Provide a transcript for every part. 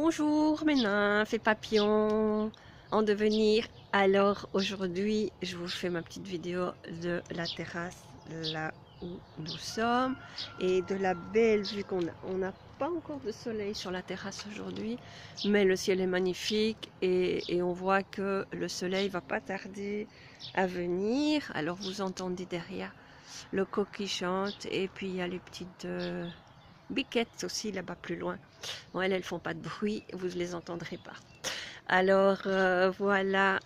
Bonjour mes nymphes et papillons en devenir. Alors aujourd'hui je vous fais ma petite vidéo de la terrasse là où nous sommes et de la belle vue qu'on a. On n'a pas encore de soleil sur la terrasse aujourd'hui, mais le ciel est magnifique et on voit que le soleil va pas tarder à venir. Alors vous entendez derrière le coq qui chante et puis il y a les petites biquettes aussi là-bas plus loin. Bon, elles font pas de bruit, vous ne les entendrez pas. Alors voilà,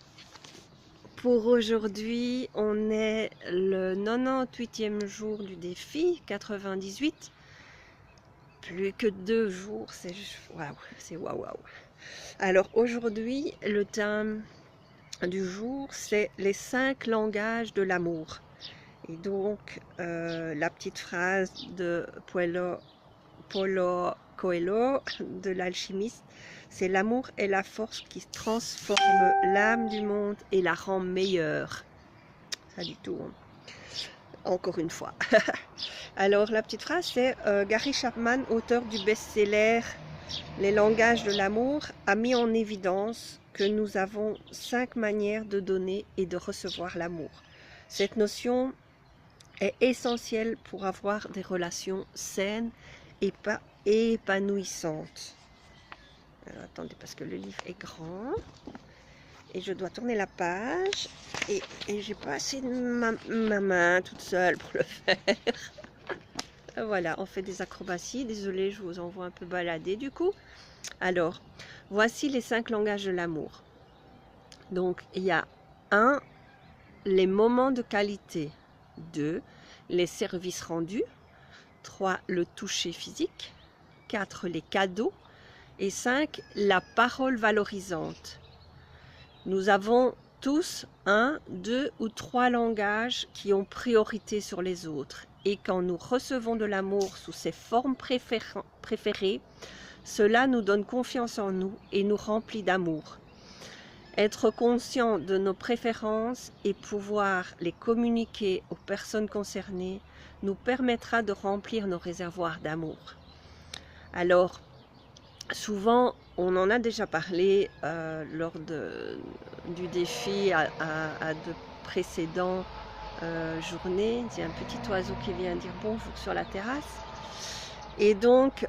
pour aujourd'hui, on est le 98e jour du défi, 98. Plus que 2 jours, c'est waouh, c'est waouh waouh. Alors aujourd'hui, le thème du jour, c'est les 5 langages de l'amour. Et donc, la petite phrase de Paulo Coelho, de l'alchimiste, c'est l'amour est la force qui transforme l'âme du monde et la rend meilleure. Ça dit tout, hein. Encore une fois. Alors la petite phrase c'est Gary Chapman, auteur du best-seller Les langages de l'amour, a mis en évidence que nous avons 5 manières de donner et de recevoir l'amour. Cette notion est essentielle pour avoir des relations saines et pas épanouissante. Alors, attendez, parce que le livre est grand et je dois tourner la page et j'ai pas assez de ma main toute seule pour le faire. Voilà, on fait des acrobaties. Désolée, je vous envoie un peu balader du coup. Alors, voici les 5 langages de l'amour. Donc, il y a 1, les moments de qualité. 2, les services rendus. 3, le toucher physique. 4, les cadeaux. Et 5, la parole valorisante. Nous avons tous 1, 2 ou 3 langages qui ont priorité sur les autres. Et quand nous recevons de l'amour sous ses formes préférées, cela nous donne confiance en nous et nous remplit d'amour. Être conscient de nos préférences et pouvoir les communiquer aux personnes concernées nous permettra de remplir nos réservoirs d'amour. Alors, souvent, on en a déjà parlé lors du défi à de précédents journées. Il y a un petit oiseau qui vient dire bonjour sur la terrasse. Et donc,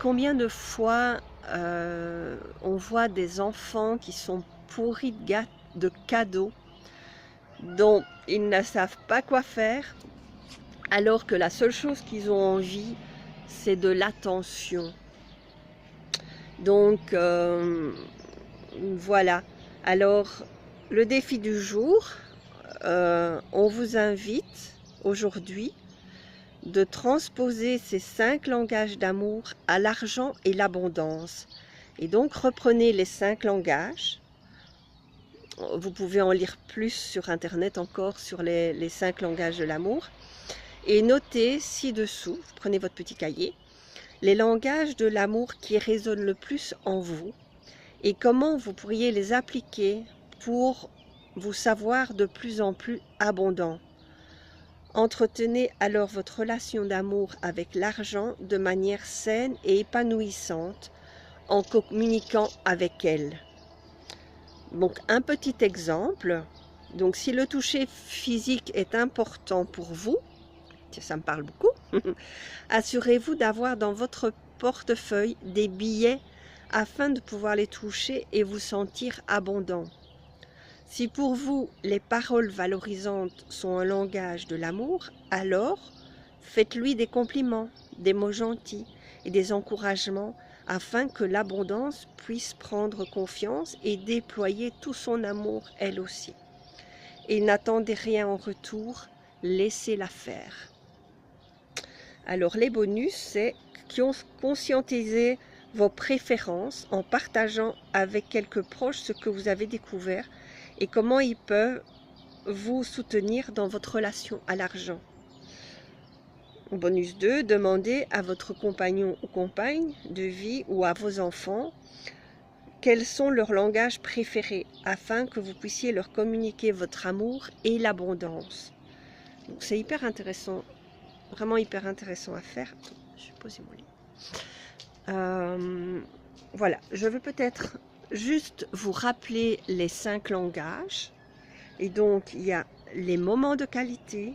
combien de fois on voit des enfants qui sont pourris de cadeaux dont ils ne savent pas quoi faire, alors que la seule chose qu'ils ont envie, c'est de l'attention. Donc, voilà. Alors, le défi du jour, on vous invite aujourd'hui de transposer ces 5 langages d'amour à l'argent et l'abondance. Et donc, reprenez les 5 langages. Vous pouvez en lire plus sur Internet encore sur les 5 langages de l'amour. Et notez ci-dessous, vous prenez votre petit cahier, les langages de l'amour qui résonnent le plus en vous et comment vous pourriez les appliquer pour vous savoir de plus en plus abondant. Entretenez alors votre relation d'amour avec l'argent de manière saine et épanouissante en communiquant avec elle. Donc un petit exemple, donc si le toucher physique est important pour vous, ça me parle beaucoup, assurez-vous d'avoir dans votre portefeuille des billets afin de pouvoir les toucher et vous sentir abondant. Si pour vous, les paroles valorisantes sont un langage de l'amour, alors faites-lui des compliments, des mots gentils et des encouragements afin que l'abondance puisse prendre confiance et déployer tout son amour elle aussi. Et n'attendez rien en retour, laissez-la faire. Alors les bonus, c'est conscientiser vos préférences en partageant avec quelques proches ce que vous avez découvert et comment ils peuvent vous soutenir dans votre relation à l'argent. Bonus 2, demandez à votre compagnon ou compagne de vie ou à vos enfants quels sont leurs langages préférés afin que vous puissiez leur communiquer votre amour et l'abondance. Donc c'est hyper intéressant, vraiment hyper intéressant à faire. Attends, je vais poser mon lit. voilà, je veux peut-être juste vous rappeler les 5 langages. Et donc, il y a les moments de qualité,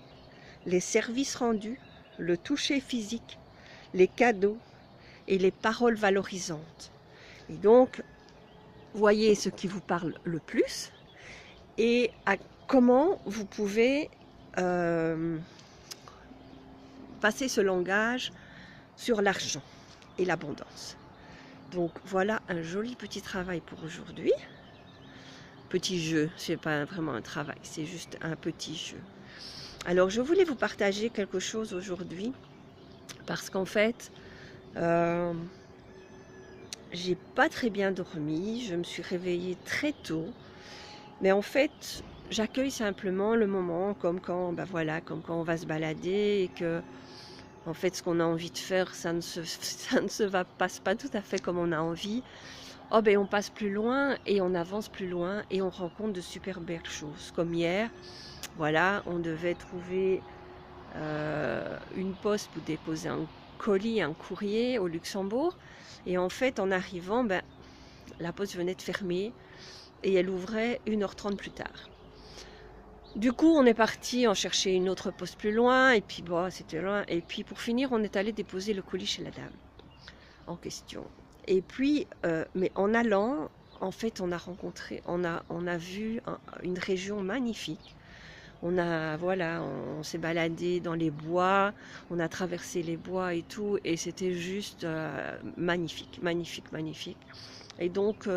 les services rendus, le toucher physique, les cadeaux et les paroles valorisantes. Et donc, voyez ce qui vous parle le plus et à comment vous pouvez passer ce langage sur l'argent et l'abondance. Donc voilà un joli petit travail pour aujourd'hui. Petit jeu, c'est pas vraiment un travail, c'est juste un petit jeu. Alors je voulais vous partager quelque chose aujourd'hui parce qu'en fait j'ai pas très bien dormi, je me suis réveillée très tôt, mais en fait j'accueille simplement le moment comme quand, ben voilà, comme quand on va se balader et que en fait ce qu'on a envie de faire ça ne se passe pas tout à fait comme on a envie. Oh ben on passe plus loin et on avance plus loin et on rencontre de super belles choses. Comme hier, voilà, on devait trouver une poste pour déposer un colis, un courrier au Luxembourg. Et en fait, en arrivant, ben, la poste venait de fermer et elle ouvrait 1h30 plus tard. Du coup, on est parti en chercher une autre poste plus loin et puis bon, c'était loin. Et puis pour finir, on est allé déposer le colis chez la dame en question. Et puis, mais en allant, en fait, on a rencontré, on a vu une région magnifique. Voilà, on s'est baladé dans les bois, on a traversé les bois et tout, et c'était juste magnifique, magnifique, magnifique. Et donc,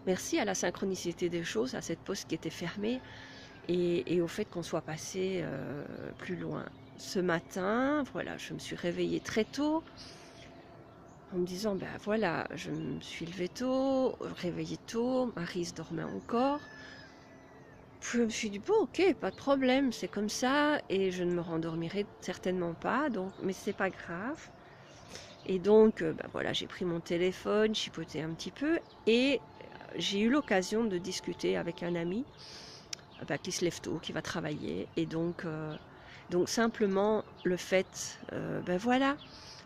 merci à la synchronicité des choses, à cette poste qui était fermée, et au fait qu'on soit passé plus loin. Ce matin, voilà, je me suis réveillée très tôt, en me disant, ben voilà, je me suis levée tôt, réveillée tôt, Maryse dormait encore. Je me suis dit, bon, ok, pas de problème, c'est comme ça, et je ne me rendormirai certainement pas, donc, mais c'est pas grave. Et donc, ben voilà, j'ai pris mon téléphone, chipoté un petit peu, et j'ai eu l'occasion de discuter avec un ami qui se lève tôt, qui va travailler, et donc simplement le fait, ben voilà,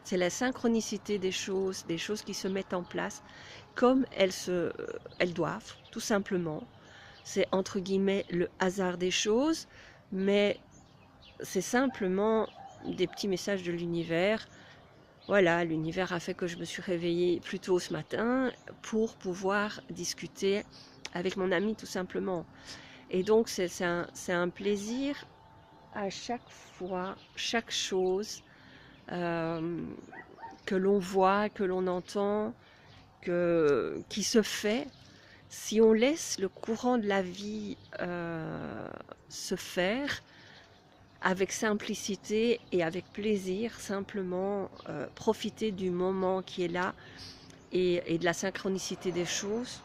c'est la synchronicité des choses qui se mettent en place comme elles doivent, tout simplement. C'est entre guillemets le hasard des choses, mais c'est simplement des petits messages de l'univers. Voilà, l'univers a fait que je me suis réveillée plus tôt ce matin pour pouvoir discuter avec mon ami tout simplement. Et donc c'est un plaisir à chaque fois, chaque chose que l'on voit, que l'on entend, qui se fait. Si on laisse le courant de la vie se faire avec simplicité et avec plaisir, simplement profiter du moment qui est là et de la synchronicité des choses,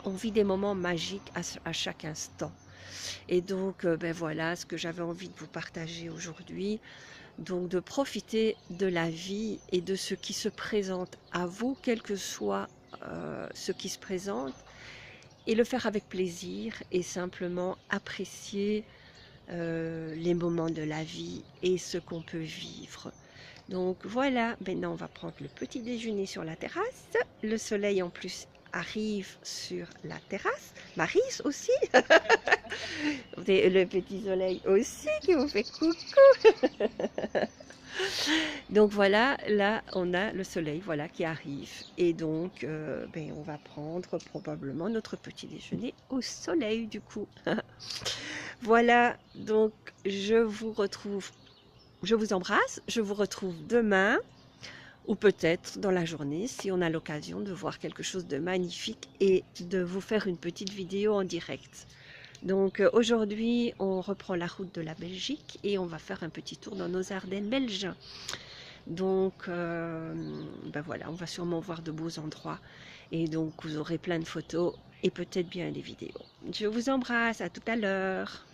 on vit des moments magiques à chaque instant. Et donc, ben voilà ce que j'avais envie de vous partager aujourd'hui. Donc, de profiter de la vie et de ce qui se présente à vous, quel que soit ce qui se présente, et le faire avec plaisir et simplement apprécier les moments de la vie et ce qu'on peut vivre. Donc voilà, maintenant on va prendre le petit déjeuner sur la terrasse. Le soleil en plus arrive sur la terrasse. Maryse aussi. Le petit soleil aussi qui vous fait coucou. Donc voilà, là on a le soleil voilà, qui arrive. Et donc on va prendre probablement notre petit déjeuner au soleil du coup. Voilà, donc je vous embrasse, je vous retrouve demain ou peut-être dans la journée si on a l'occasion de voir quelque chose de magnifique et de vous faire une petite vidéo en direct. Donc aujourd'hui, on reprend la route de la Belgique et on va faire un petit tour dans nos Ardennes belges. Donc voilà, on va sûrement voir de beaux endroits et donc vous aurez plein de photos et peut-être bien des vidéos. Je vous embrasse, à tout à l'heure.